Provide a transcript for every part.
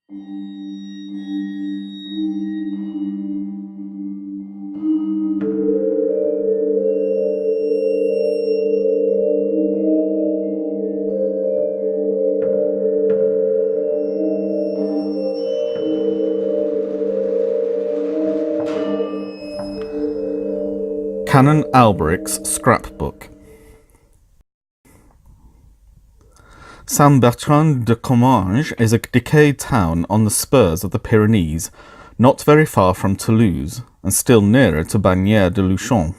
Canon Alberic's Scrapbook. Saint-Bertrand-de-Comminges is a decayed town on the spurs of the Pyrenees, not very far from Toulouse, and still nearer to Bagnères-de-Luchon.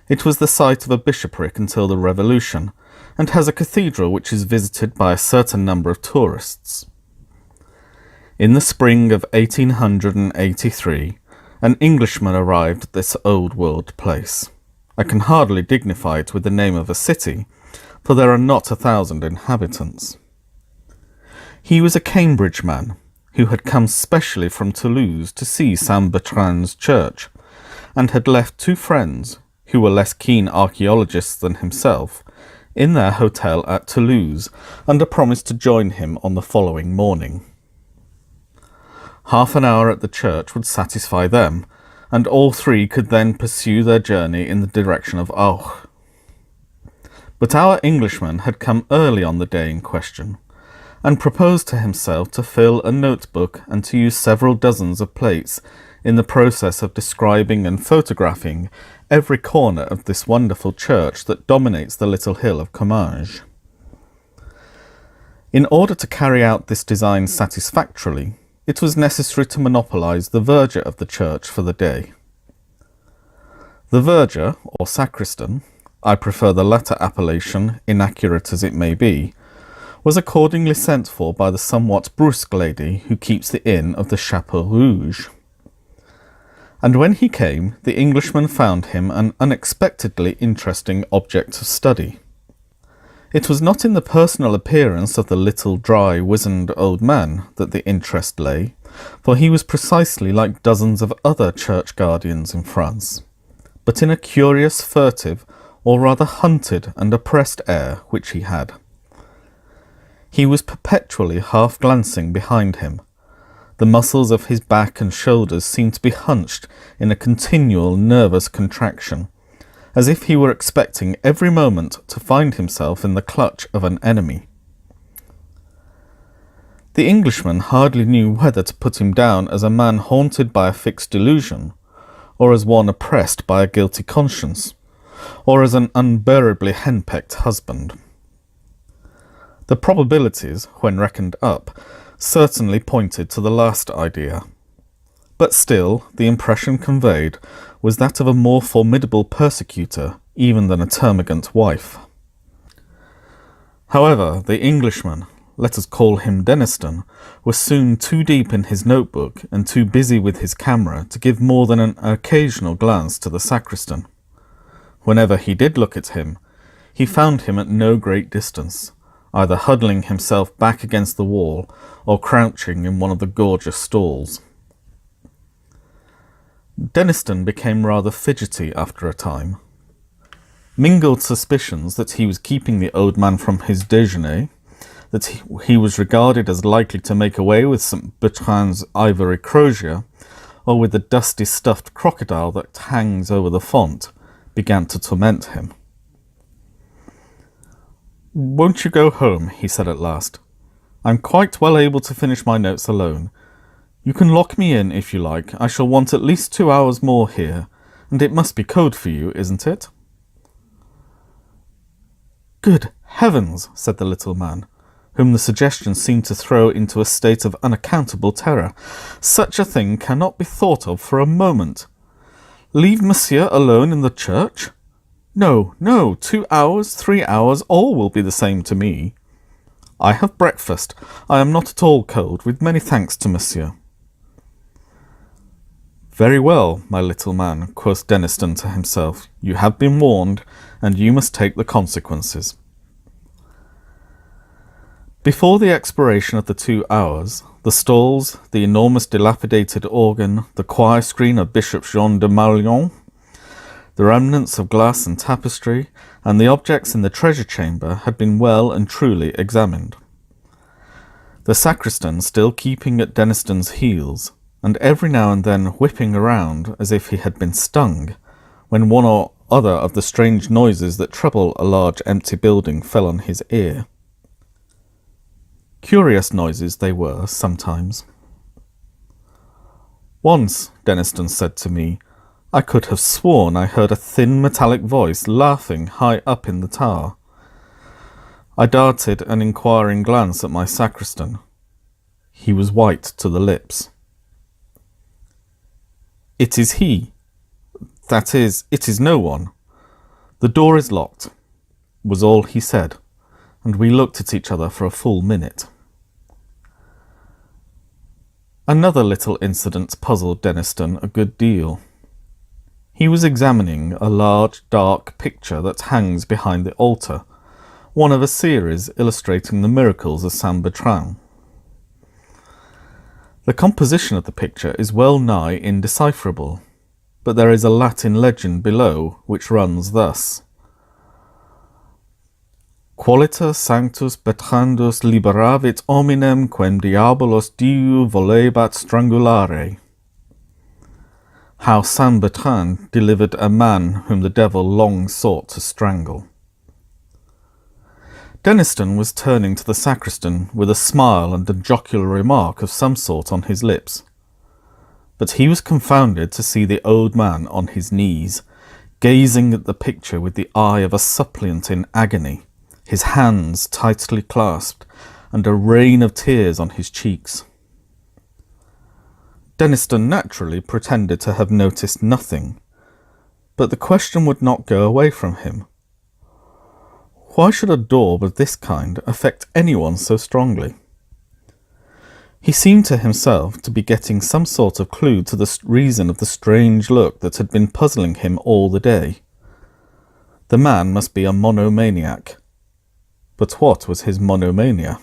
It was the site of a bishopric until the Revolution, and has a cathedral which is visited by a certain number of tourists. In the spring of 1883, an Englishman arrived at this old-world place. I can hardly dignify it with the name of a city, for there are not 1,000 inhabitants. He was a Cambridge man, who had come specially from Toulouse to see Saint-Bertrand's church, and had left 2 friends, who were less keen archaeologists than himself, in their hotel at Toulouse, under promise to join him on the following morning. Half an hour at the church would satisfy them, and all 3 could then pursue their journey in the direction of Auch. But our Englishman had come early on the day in question, and proposed to himself to fill a notebook and to use several dozens of plates in the process of describing and photographing every corner of this wonderful church that dominates the little hill of Comminges. In order to carry out this design satisfactorily, it was necessary to monopolize the verger of the church for the day. The verger, or sacristan, I prefer the latter appellation, inaccurate as it may be, was accordingly sent for by the somewhat brusque lady who keeps the inn of the Chapeau Rouge. And when he came, the Englishman found him an unexpectedly interesting object of study. It was not in the personal appearance of the little, dry, wizened old man that the interest lay, for he was precisely like dozens of other church guardians in France, but in a curious, furtive, or rather hunted and oppressed air which he had. He was perpetually half glancing behind him. The muscles of his back and shoulders seemed to be hunched in a continual nervous contraction, as if he were expecting every moment to find himself in the clutch of an enemy. The Englishman hardly knew whether to put him down as a man haunted by a fixed delusion, or as one oppressed by a guilty conscience, or as an unbearably henpecked husband. The probabilities, when reckoned up, certainly pointed to the last idea. But still, the impression conveyed was that of a more formidable persecutor even than a termagant wife. However, the Englishman, let us call him Deniston, was soon too deep in his notebook and too busy with his camera to give more than an occasional glance to the sacristan. Whenever he did look at him, he found him at no great distance, either huddling himself back against the wall or crouching in one of the gorgeous stalls. Deniston became rather fidgety after a time. Mingled suspicions that he was keeping the old man from his déjeuner, that he was regarded as likely to make away with St. Bertrand's ivory crozier, or with the dusty stuffed crocodile that hangs over the font, began to torment him. "Won't you go home?" he said at last. "I'm quite well able to finish my notes alone. You can lock me in if you like. I shall want at least 2 hours more here, and it must be code for you, isn't it?" "Good heavens!" said the little man, whom the suggestion seemed to throw into a state of unaccountable terror. "Such a thing cannot be thought of for a moment. Leave monsieur alone in the church? No, no, 2 hours, 3 hours, all will be the same to me. I have breakfast. I am not at all cold, with many thanks to monsieur." "Very well, my little man," quoth Deniston to himself. "You have been warned, and you must take the consequences." Before the expiration of the 2 hours, the stalls, the enormous dilapidated organ, the choir screen of Bishop Jean de Mauleon, the remnants of glass and tapestry, and the objects in the treasure chamber had been well and truly examined. the sacristan still keeping at Deniston's heels, and every now and then whipping around as if he had been stung, when one or other of the strange noises that trouble a large empty building fell on his ear. Curious noises they were, sometimes. Once, Deniston said to me, I could have sworn I heard a thin metallic voice laughing high up in the tower. I darted an inquiring glance at my sacristan. He was white to the lips. It is he. That is, it is no one. The door is locked, was all he said, and we looked at each other for a full minute. Another little incident puzzled Deniston a good deal. He was examining a large, dark picture that hangs behind the altar, one of a series illustrating the miracles of Saint Bertrand. The composition of the picture is well nigh indecipherable, but there is a Latin legend below which runs thus: Qualita sanctus Bertrandus liberavit hominem quem diabolos diu volebat strangulare. How Saint Bertrand delivered a man whom the devil long sought to strangle. Deniston was turning to the sacristan with a smile and a jocular remark of some sort on his lips, but he was confounded to see the old man on his knees, gazing at the picture with the eye of a suppliant in agony, his hands tightly clasped, and a rain of tears on his cheeks. Deniston naturally pretended to have noticed nothing, but the question would not go away from him. Why should a daub of this kind affect anyone so strongly? He seemed to himself to be getting some sort of clue to the reason of the strange look that had been puzzling him all the day. The man must be a monomaniac. But what was his monomania?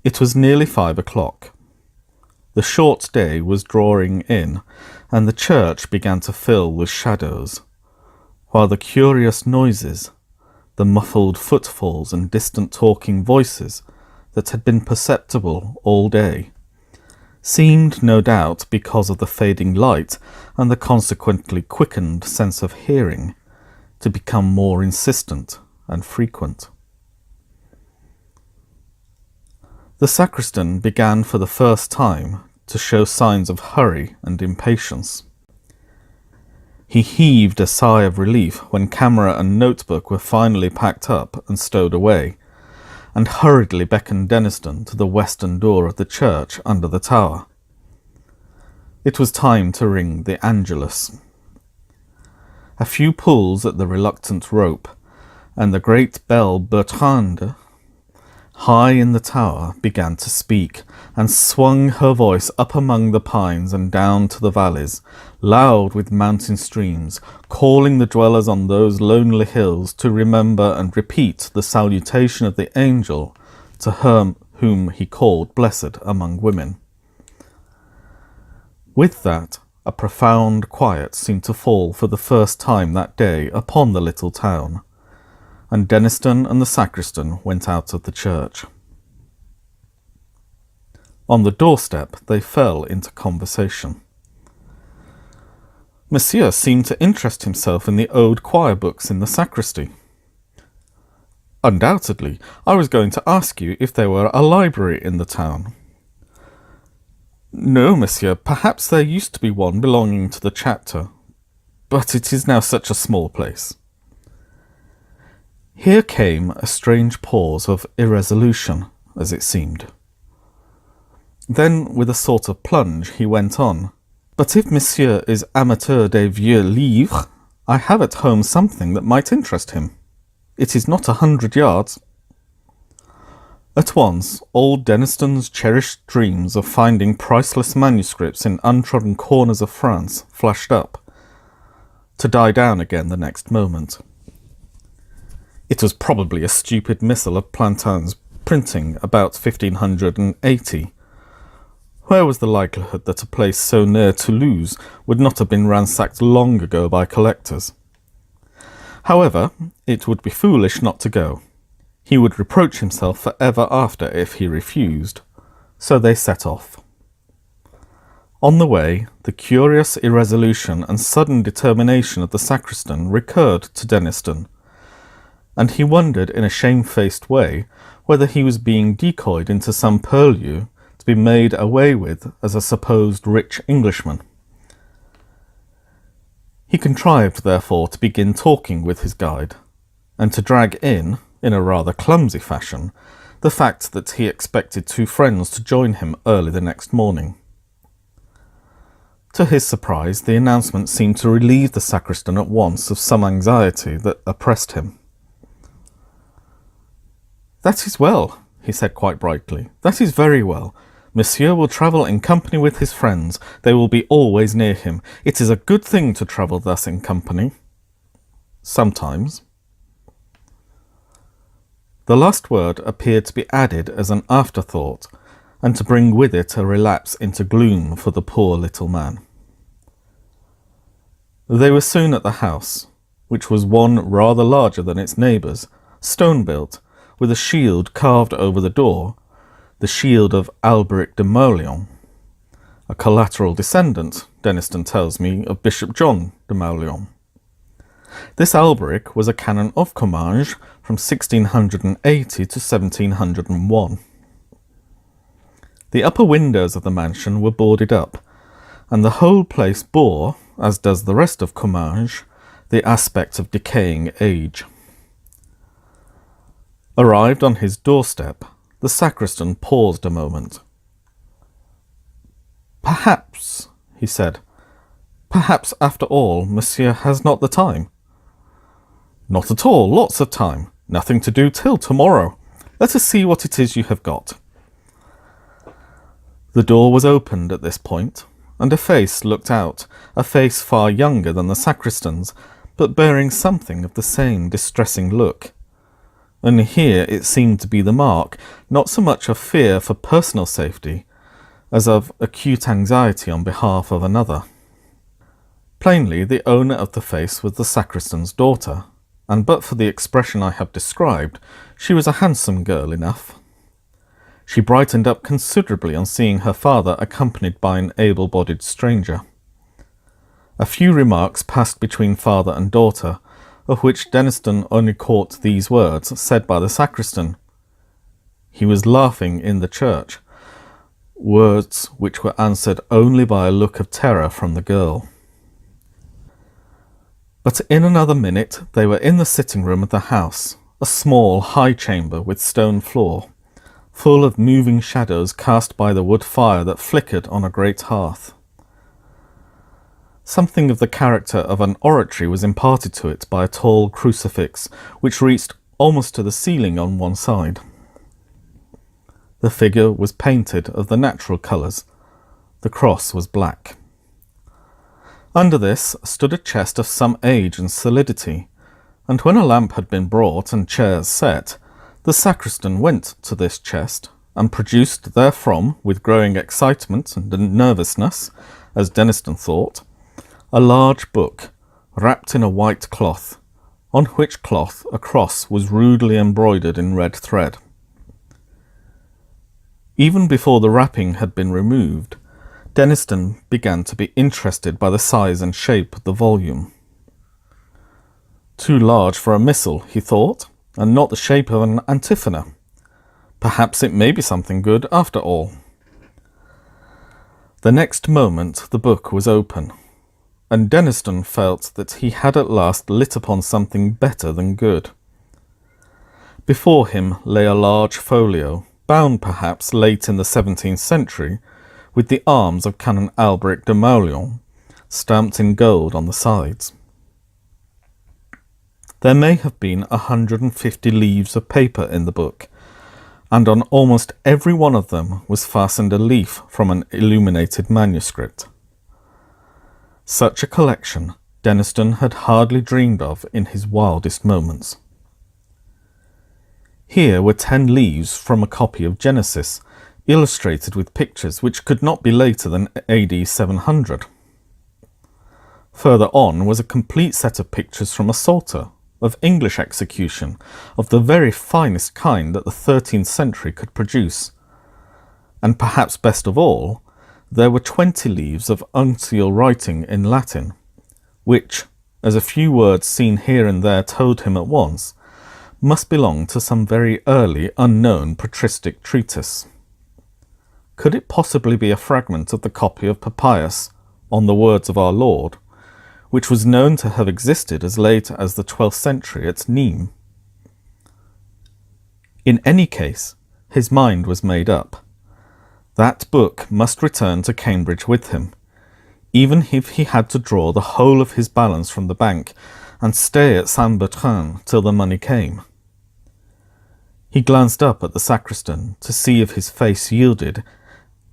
It was nearly 5 o'clock. The short day was drawing in, and the church began to fill with shadows, while the curious noises, the muffled footfalls and distant talking voices that had been perceptible all day, seemed, no doubt, because of the fading light and the consequently quickened sense of hearing, to become more insistent and frequent. The sacristan began for the first time to show signs of hurry and impatience. He heaved a sigh of relief when camera and notebook were finally packed up and stowed away, and hurriedly beckoned Deniston to the western door of the church under the tower. It was time to ring the Angelus. A few pulls at the reluctant rope, and the great bell Bertrande, high in the tower, began to speak, and swung her voice up among the pines and down to the valleys, loud with mountain streams, calling the dwellers on those lonely hills to remember and repeat the salutation of the angel to her whom he called blessed among women. With that, a profound quiet seemed to fall for the first time that day upon the little town, and Deniston and the sacristan went out of the church. On the doorstep they fell into conversation. Monsieur seemed to interest himself in the old choir books in the sacristy. Undoubtedly, I was going to ask you if there were a library in the town. No, monsieur, perhaps there used to be one belonging to the chapter, but it is now such a small place. Here came a strange pause of irresolution, as it seemed. Then, with a sort of plunge, he went on, "But if monsieur is amateur des vieux livres, I have at home something that might interest him. It is not 100 yards." At once, old Deniston's cherished dreams of finding priceless manuscripts in untrodden corners of France flashed up, to die down again the next moment. It was probably a stupid missile of Plantin's printing about 1580. Where was the likelihood that a place so near Toulouse would not have been ransacked long ago by collectors? However, it would be foolish not to go. He would reproach himself for ever after if he refused, so they set off. On the way, the curious irresolution and sudden determination of the sacristan recurred to Denniston, and he wondered in a shamefaced way whether he was being decoyed into some purlieu to be made away with as a supposed rich Englishman. He contrived, therefore, to begin talking with his guide, and to drag in a rather clumsy fashion, the fact that he expected two friends to join him early the next morning. To his surprise, the announcement seemed to relieve the sacristan at once of some anxiety that oppressed him. "That is well," he said quite brightly. "That is very well. Monsieur will travel in company with his friends. They will be always near him. It is a good thing to travel thus in company. Sometimes." The last word appeared to be added as an afterthought, and to bring with it a relapse into gloom for the poor little man. They were soon at the house, which was one rather larger than its neighbours, stone-built, with a shield carved over the door, the shield of Alberic de Mauleon, a collateral descendant, Denniston tells me, of Bishop John de Mauleon. This Alberic was a canon of Comminges from 1680 to 1701. The upper windows of the mansion were boarded up, and the whole place bore, as does the rest of Comminges, the aspect of decaying age. Arrived on his doorstep, the sacristan paused a moment. "Perhaps," he said, "perhaps after all, monsieur has not the time." "Not at all, lots of time. Nothing to do till tomorrow. Let us see what it is you have got." The door was opened at this point, and a face looked out, a face far younger than the sacristan's, but bearing something of the same distressing look. And here it seemed to be the mark, not so much of fear for personal safety, as of acute anxiety on behalf of another. Plainly, the owner of the face was the sacristan's daughter, and but for the expression I have described, she was a handsome girl enough. She brightened up considerably on seeing her father accompanied by an able-bodied stranger. A few remarks passed between father and daughter, of which Denniston only caught these words, said by the sacristan. He was laughing in the church, words which were answered only by a look of terror from the girl. But in another minute they were in the sitting-room of the house, a small, high chamber with stone floor, full of moving shadows cast by the wood fire that flickered on a great hearth. Something of the character of an oratory was imparted to it by a tall crucifix, which reached almost to the ceiling on one side. The figure was painted of the natural colours. The cross was black. Under this stood a chest of some age and solidity, and when a lamp had been brought and chairs set, the sacristan went to this chest, and produced therefrom, with growing excitement and nervousness, as Denniston thought, a large book, wrapped in a white cloth, on which cloth a cross was rudely embroidered in red thread. Even before the wrapping had been removed, Denniston began to be interested by the size and shape of the volume. Too large for a missal, he thought, and not the shape of an antiphona. Perhaps it may be something good after all. The next moment the book was open, and Denniston felt that he had at last lit upon something better than good. Before him lay a large folio, bound perhaps late in the 17th century, with the arms of Canon Alberic de Mauleon stamped in gold on the sides. There may have been 150 leaves of paper in the book, and on almost every one of them was fastened a leaf from an illuminated manuscript. Such a collection Denniston had hardly dreamed of in his wildest moments. Here were 10 leaves from a copy of Genesis, illustrated with pictures which could not be later than AD 700. Further on was a complete set of pictures from a Psalter, of English execution of the very finest kind that the 13th century could produce. And perhaps best of all, there were 20 leaves of uncial writing in Latin, which, as a few words seen here and there told him at once, must belong to some very early unknown patristic treatise. Could it possibly be a fragment of the copy of Papias on the words of our Lord, which was known to have existed as late as the 12th century at Nîmes? In any case, his mind was made up. That book must return to Cambridge with him, even if he had to draw the whole of his balance from the bank and stay at Saint-Bertrand till the money came. He glanced up at the sacristan to see if his face yielded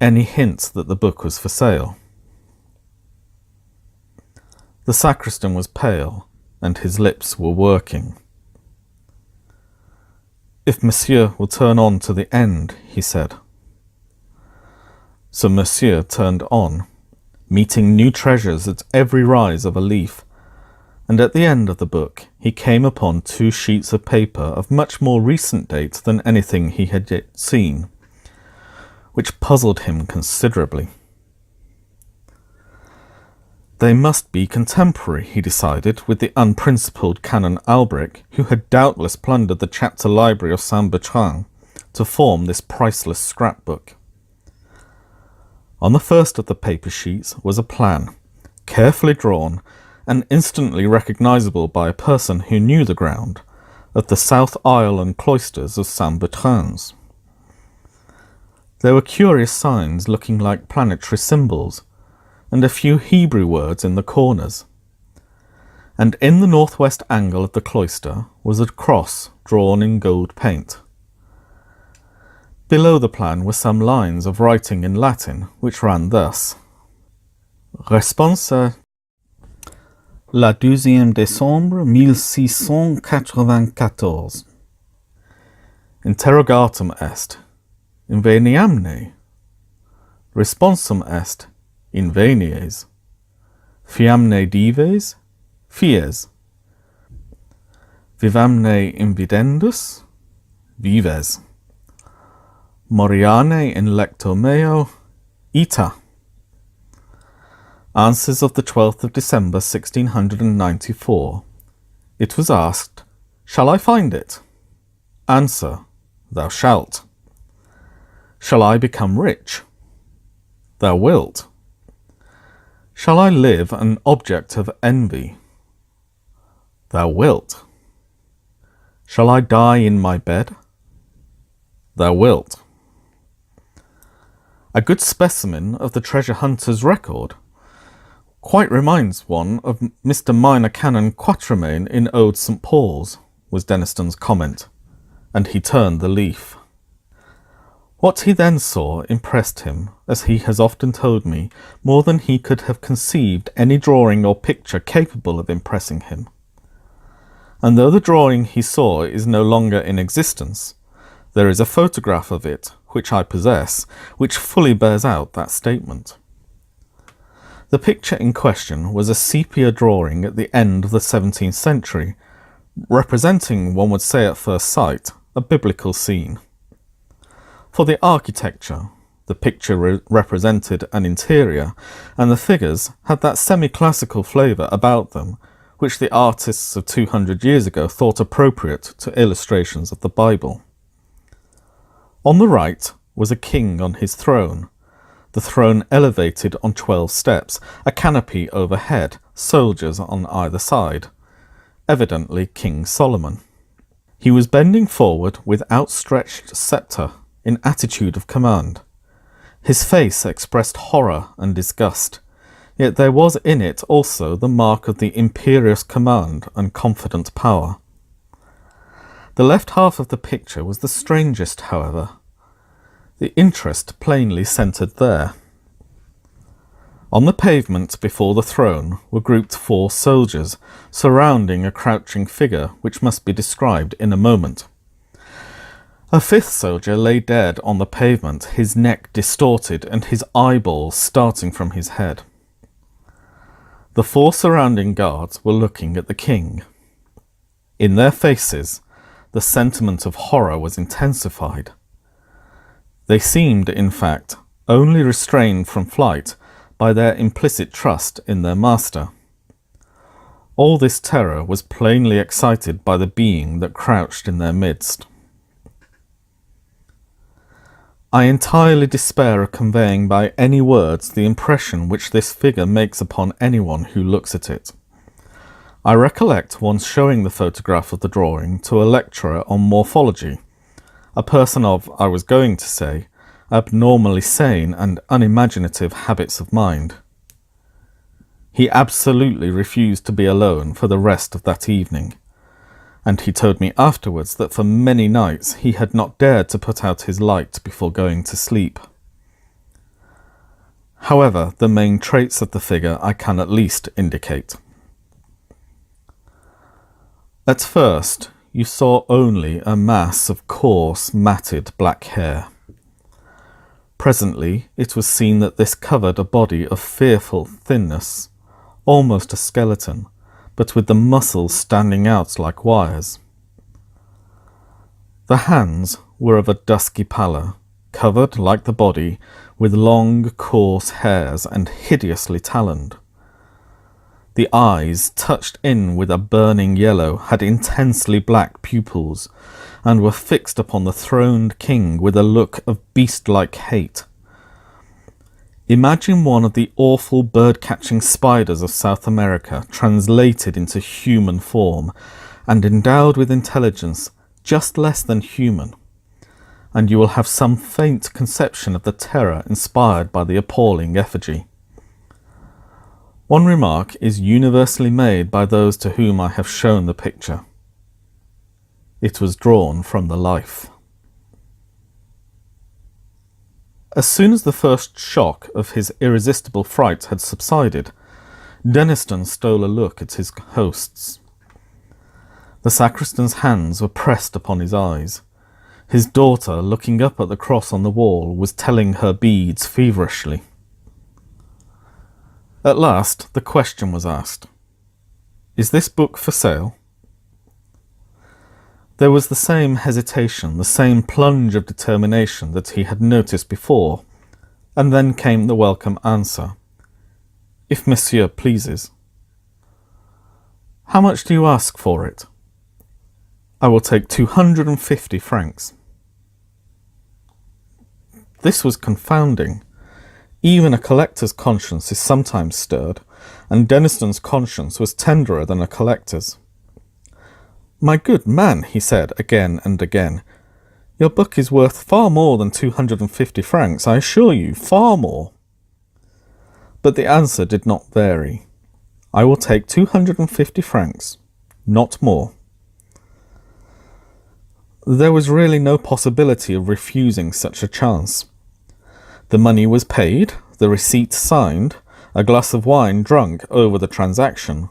any hint that the book was for sale. The sacristan was pale, and his lips were working. "If Monsieur will turn on to the end," he said. So Monsieur turned on, meeting new treasures at every rise of a leaf, and at the end of the book he came upon 2 sheets of paper of much more recent date than anything he had yet seen, which puzzled him considerably. They must be contemporary, he decided, with the unprincipled Canon Alberic, who had doubtless plundered the chapter library of Saint-Bertrand to form this priceless scrapbook. On the first of the paper sheets was a plan, carefully drawn and instantly recognisable by a person who knew the ground, of the south aisle and cloisters of Saint-Bertrand's. There were curious signs looking like planetary symbols, and a few Hebrew words in the corners. And in the northwest angle of the cloister was a cross drawn in gold paint. Below the plan were some lines of writing in Latin, which ran thus: Responsa la 12e décembre 1694. Interrogatum est, inveniamne. Responsum est, invenies. Fiamne dives, fies. Vivamne invidendus, vives. Moriane in lecto meo, ita. Answers of the 12th of December 1694. It was asked, "Shall I find it?" Answer, "Thou shalt." Shall I become rich? Thou wilt. Shall I live an object of envy? Thou wilt. Shall I die in my bed? Thou wilt. A good specimen of the treasure hunter's record. Quite reminds one of Mr. Minor Canon Quatremain in Ode St. Paul's, was Denniston's comment, and he turned the leaf. What he then saw impressed him, as he has often told me, more than he could have conceived any drawing or picture capable of impressing him. And though the drawing he saw is no longer in existence, there is a photograph of it, which I possess, which fully bears out that statement. The picture in question was a sepia drawing at the end of the 17th century, representing, one would say at first sight, a biblical scene. For the architecture, the picture represented an interior, and the figures had that semi-classical flavour about them, which the artists of 200 years ago thought appropriate to illustrations of the Bible. On the right was a king on his throne, the throne elevated on 12 steps, a canopy overhead, soldiers on either side, evidently King Solomon. He was bending forward with outstretched sceptre in attitude of command. His face expressed horror and disgust, yet there was in it also the mark of the imperious command and confident power. The left half of the picture was the strangest, however. The interest plainly centred there. On the pavement before the throne were grouped 4 soldiers, surrounding a crouching figure which must be described in a moment. A 5th soldier lay dead on the pavement, his neck distorted and his eyeballs starting from his head. The 4 surrounding guards were looking at the king. In their faces, the sentiment of horror was intensified. They seemed, in fact, only restrained from flight by their implicit trust in their master. All this terror was plainly excited by the being that crouched in their midst. I entirely despair of conveying by any words the impression which this figure makes upon anyone who looks at it. I recollect once showing the photograph of the drawing to a lecturer on morphology, a person of, I was going to say, abnormally sane and unimaginative habits of mind. He absolutely refused to be alone for the rest of that evening, and he told me afterwards that for many nights he had not dared to put out his light before going to sleep. However, the main traits of the figure I can at least indicate. At first, you saw only a mass of coarse, matted black hair. Presently, it was seen that this covered a body of fearful thinness, almost a skeleton, but with the muscles standing out like wires. The hands were of a dusky pallor, covered, like the body, with long, coarse hairs and hideously taloned. The eyes, touched in with a burning yellow, had intensely black pupils, and were fixed upon the throned king with a look of beast-like hate. Imagine one of the awful bird-catching spiders of South America translated into human form, and endowed with intelligence just less than human, and you will have some faint conception of the terror inspired by the appalling effigy. One remark is universally made by those to whom I have shown the picture. It was drawn from the life. As soon as the first shock of his irresistible fright had subsided, Denniston stole a look at his hosts. The sacristan's hands were pressed upon his eyes. His daughter, looking up at the cross on the wall, was telling her beads feverishly. At last the question was asked, "Is this book for sale?" There was the same hesitation, the same plunge of determination that he had noticed before, and then came the welcome answer, "If monsieur pleases." "How much do you ask for it?" "I will take 250 francs. This was confounding. Even a collector's conscience is sometimes stirred, and Denniston's conscience was tenderer than a collector's. "My good man," he said again and again, "your book is worth far more than 250 francs, I assure you, far more." But the answer did not vary. "I will take 250 francs, not more." There was really no possibility of refusing such a chance. The money was paid, the receipt signed, a glass of wine drunk over the transaction,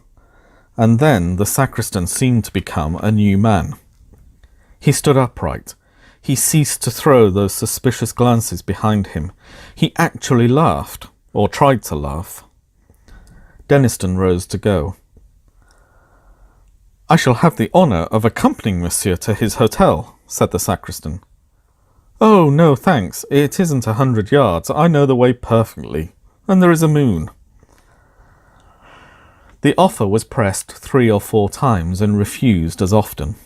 and then the sacristan seemed to become a new man. He stood upright. He ceased to throw those suspicious glances behind him. He actually laughed, or tried to laugh. Denniston rose to go. "I shall have the honour of accompanying monsieur to his hotel," said the sacristan. "Oh, no, thanks. It isn't 100 yards. I know the way perfectly, and there is a moon." The offer was pressed 3 or 4 times and refused as often.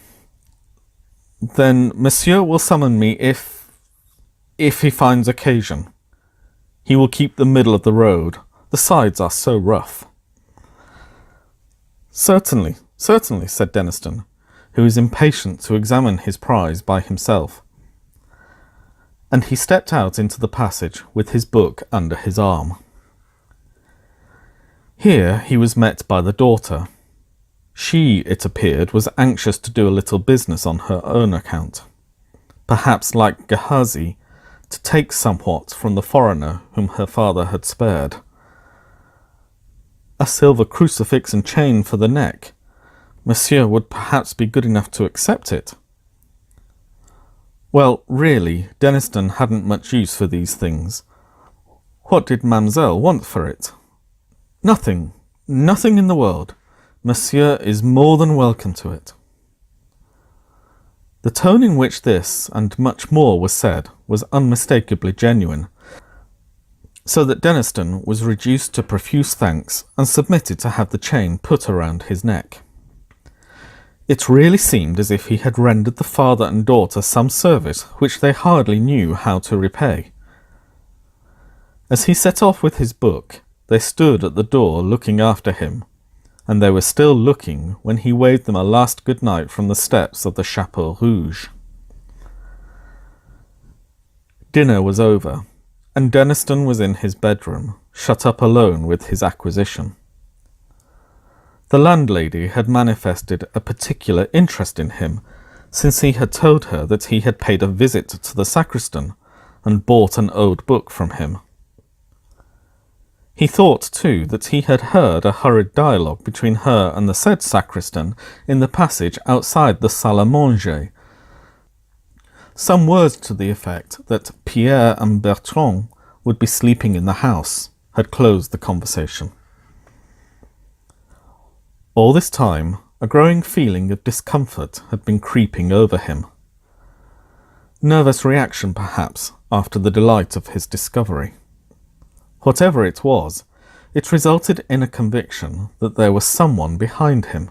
"Then monsieur will summon me if he finds occasion. He will keep the middle of the road. The sides are so rough." Certainly, said Denniston, who was impatient to examine his prize by himself. And he stepped out into the passage with his book under his arm. Here he was met by the daughter. She, it appeared, was anxious to do a little business on her own account. Perhaps, like Gehazi, to take somewhat from the foreigner whom her father had spared. A silver crucifix and chain for the neck. Monsieur would perhaps be good enough to accept it. Well, really, Denniston hadn't much use for these things. What did Mademoiselle want for it? Nothing in the world. Monsieur is more than welcome to it. The tone in which this and much more was said was unmistakably genuine, so that Denniston was reduced to profuse thanks and submitted to have the chain put around his neck. It really seemed as if he had rendered the father and daughter some service which they hardly knew how to repay. As he set off with his book, they stood at the door looking after him, and they were still looking when he waved them a last good night from the steps of the Chapeau Rouge. Dinner was over, and Denniston was in his bedroom, shut up alone with his acquisition. The landlady had manifested a particular interest in him, since he had told her that he had paid a visit to the sacristan and bought an old book from him. He thought, too, that he had heard a hurried dialogue between her and the said sacristan in the passage outside the salle à manger. Some words to the effect that Pierre and Bertrand would be sleeping in the house had closed the conversation. All this time, a growing feeling of discomfort had been creeping over him. Nervous reaction, perhaps, after the delight of his discovery. Whatever it was, it resulted in a conviction that there was someone behind him,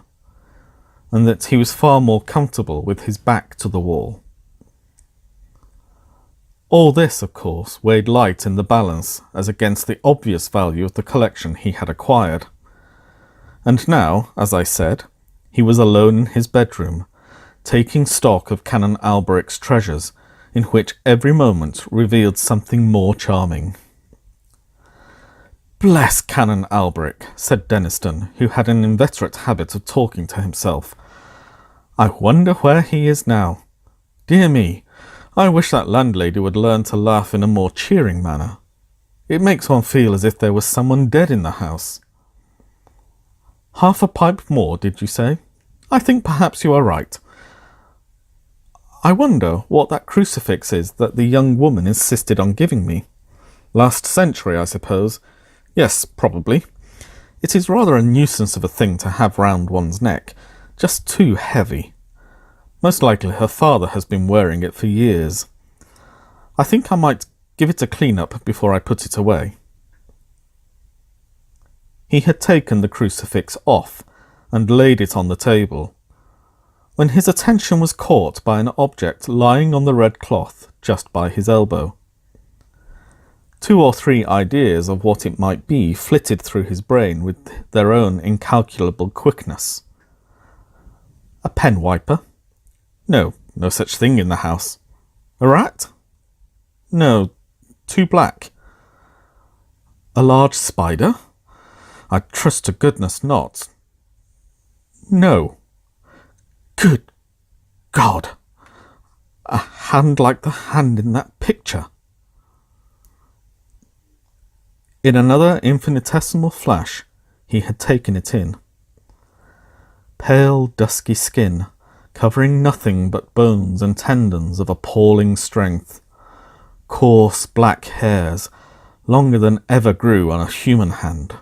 and that he was far more comfortable with his back to the wall. All this, of course, weighed light in the balance as against the obvious value of the collection he had acquired. And now, as I said, he was alone in his bedroom, taking stock of Canon Alberic's treasures, in which every moment revealed something more charming. "Bless Canon Alberic," said Denniston, who had an inveterate habit of talking to himself. "I wonder where he is now. Dear me, I wish that landlady would learn to laugh in a more cheering manner. It makes one feel as if there was someone dead in the house." "Half a pipe more, did you say? I think perhaps you are right. I wonder what that crucifix is that the young woman insisted on giving me. Last century, I suppose. Yes, probably. It is rather a nuisance of a thing to have round one's neck, just too heavy. Most likely her father has been wearing it for years. I think I might give it a clean-up before I put it away." He had taken the crucifix off and laid it on the table, when his attention was caught by an object lying on the red cloth just by his elbow. 2 or 3 ideas of what it might be flitted through his brain with their own incalculable quickness. A pen wiper? No, no such thing in the house. A rat? No, too black. A large spider? I trust to goodness not. No. Good God! A hand like the hand in that picture. In another infinitesimal flash, he had taken it in. Pale, dusky skin, covering nothing but bones and tendons of appalling strength. Coarse black hairs, longer than ever grew on a human hand.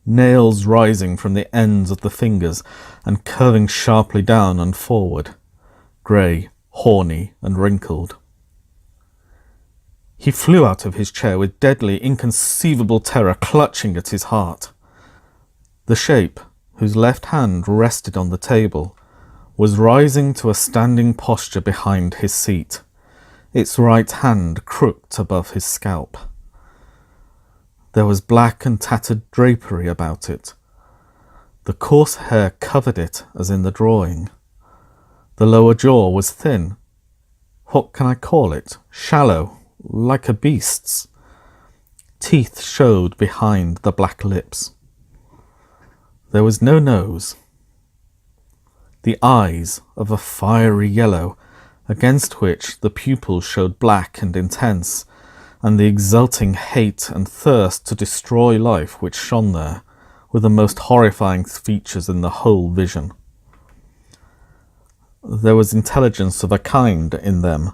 Nails rising from the ends of the fingers and curving sharply down and forward. Grey, horny, and wrinkled. He flew out of his chair with deadly, inconceivable terror clutching at his heart. The shape, whose left hand rested on the table, was rising to a standing posture behind his seat, its right hand crooked above his scalp. There was black and tattered drapery about it. The coarse hair covered it as in the drawing. The lower jaw was thin. What can I call it? Shallow, like a beast's. Teeth showed behind the black lips. There was no nose. The eyes, of a fiery yellow, against which the pupils showed black and intense, and the exulting hate and thirst to destroy life which shone there, were the most horrifying features in the whole vision. There was intelligence of a kind in them,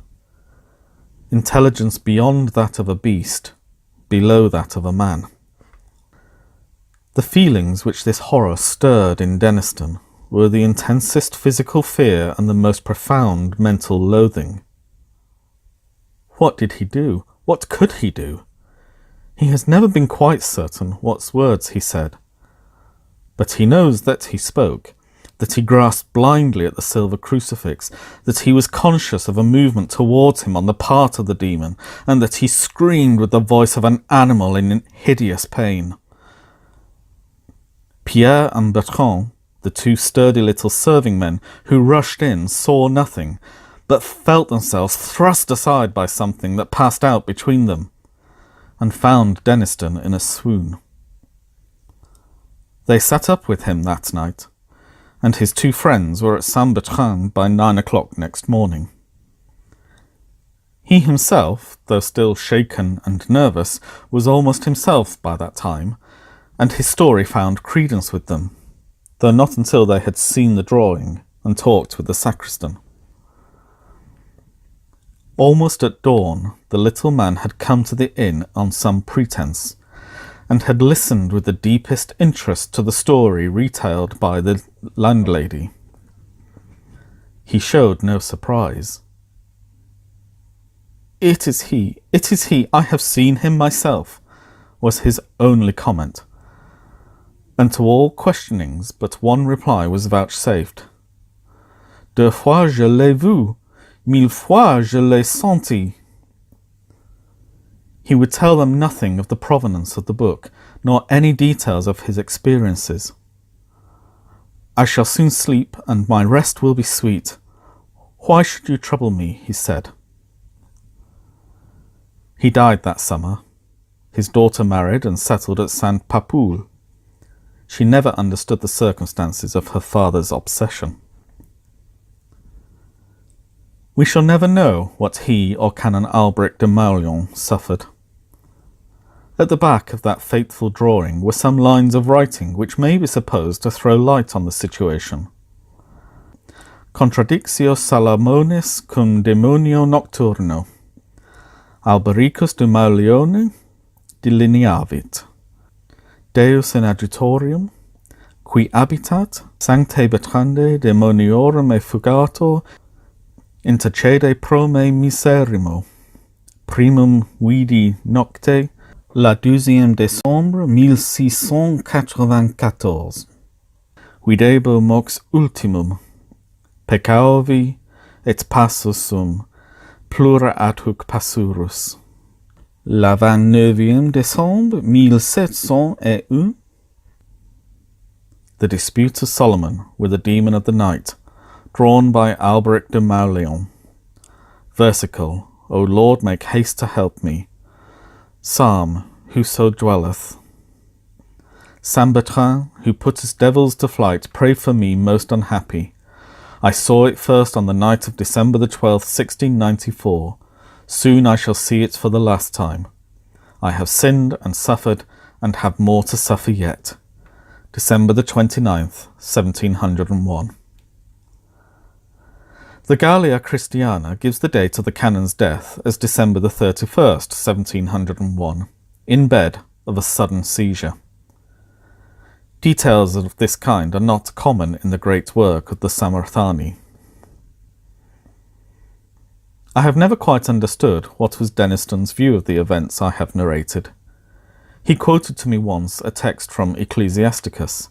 intelligence beyond that of a beast, below that of a man. The feelings which this horror stirred in Denniston were the intensest physical fear and the most profound mental loathing. What did he do? What could he do? He has never been quite certain what words he said. But he knows that he spoke, that he grasped blindly at the silver crucifix, that he was conscious of a movement towards him on the part of the demon, and that he screamed with the voice of an animal in hideous pain. Pierre and Bertrand, the two sturdy little serving men who rushed in, saw nothing, but felt themselves thrust aside by something that passed out between them, and found Denniston in a swoon. They sat up with him that night, and his two friends were at Saint-Bertrand by 9 o'clock next morning. He himself, though still shaken and nervous, was almost himself by that time, and his story found credence with them, though not until they had seen the drawing and talked with the sacristan. Almost at dawn, the little man had come to the inn on some pretence, and had listened with the deepest interest to the story retailed by the landlady. He showed no surprise. It is he, I have seen him myself," was his only comment. And to all questionings but one reply was vouchsafed. "Deux fois je l'ai vu, mille fois je l'ai senti." He would tell them nothing of the provenance of the book, nor any details of his experiences. "I shall soon sleep, and my rest will be sweet. Why should you trouble me?" he said. He died that summer. His daughter married and settled at Saint-Papoul. She never understood the circumstances of her father's obsession. We shall never know what he or Canon Alberic de Mauleon suffered. At the back of that fateful drawing were some lines of writing which may be supposed to throw light on the situation. Contradictio Salamonis cum demonio nocturno. Albericus de Mauleone delineavit. Deus in adjutorium, qui habitat sancte Bertrande demoniorum effugator intercede pro me miserrimo. Primum vidi nocte, la 12e décembre 1694. Videbo mox ultimum, peccavi et passus sum, plura adhuc passurus. La 29e décembre 1701. The Dispute of Solomon with the Demon of the Night, drawn by Alberic de Mauleon. Versicle, O Lord, make haste to help me. Psalm, whoso dwelleth. Saint-Bertrand, who puttest devils to flight, pray for me most unhappy. I saw it first on the night of December the 12th, 1694. Soon I shall see it for the last time. I have sinned and suffered, and have more to suffer yet. December the 29th, 1701. The Gallia Christiana gives the date of the canon's death as December the 31st, 1701, in bed of a sudden seizure. Details of this kind are not common in the great work of the Samarthani. I have never quite understood what was Denniston's view of the events I have narrated. He quoted to me once a text from Ecclesiasticus.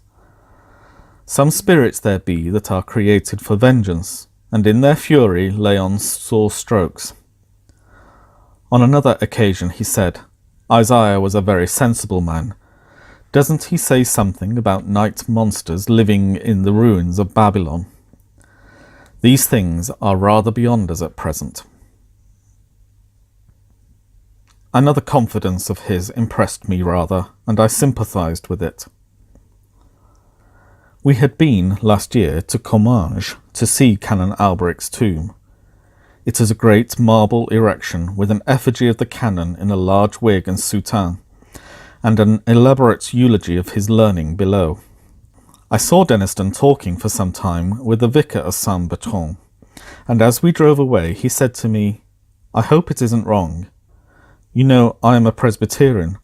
Some spirits there be that are created for vengeance, and in their fury lay on sore strokes. On another occasion he said, Isaiah was a very sensible man. Doesn't he say something about night monsters living in the ruins of Babylon? These things are rather beyond us at present. Another confidence of his impressed me rather, and I sympathized with it. We had been, last year, to Comminges to see Canon Alberic's tomb. It is a great marble erection with an effigy of the canon in a large wig and soutane, and an elaborate eulogy of his learning below. I saw Denniston talking for some time with the vicar of Saint-Bertrand, and as we drove away he said to me, I hope it isn't wrong. You know, I am a Presbyterian,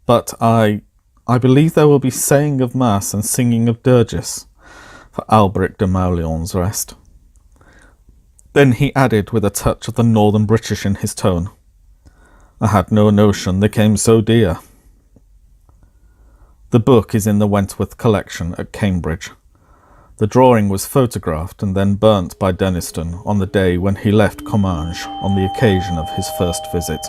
but I believe there will be saying of Mass and singing of dirges, for Alberic de Maulion's rest. Then he added with a touch of the northern British in his tone, I had no notion they came so dear. The book is in the Wentworth collection at Cambridge. The drawing was photographed and then burnt by Denniston on the day when he left Comminges on the occasion of his first visit.